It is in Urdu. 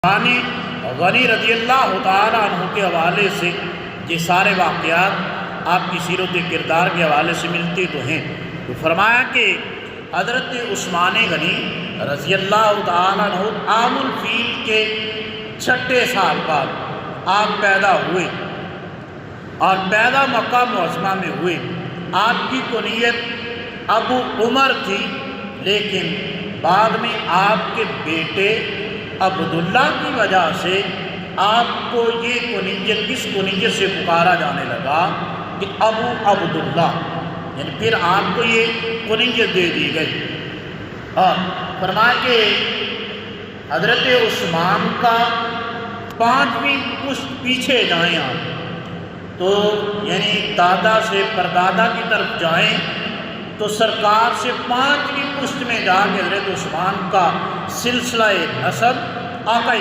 عثمان غنی رضی اللہ تعالیٰ عنہ کے حوالے سے یہ سارے واقعات آپ کی سیرت کردار کے حوالے سے ملتے تو ہیں۔ تو فرمایا کہ حضرت عثمان غنی رضی اللہ تعالیٰ عنہ عام الفیل کے 6 سال بعد آپ پیدا ہوئے اور پیدا مکہ معظمہ میں ہوئے۔ آپ کی کنیت ابو عمر تھی، لیکن بعد میں آپ کے بیٹے عبداللہ کی وجہ سے آپ کو یہ کنیت اس کنیت سے پکارا جانے لگا کہ ابو عبداللہ، یعنی پھر آپ کو یہ کنیت دے دی گئی۔ اور فرمایا کہ حضرت عثمان کا 5ویں پشت پیچھے جائیں آپ تو یعنی دادا سے پردادا کی طرف جائیں تو سرکار سے 5ویں پشت میں جا کے حضرت عثمان کا سلسلہ نسب آقا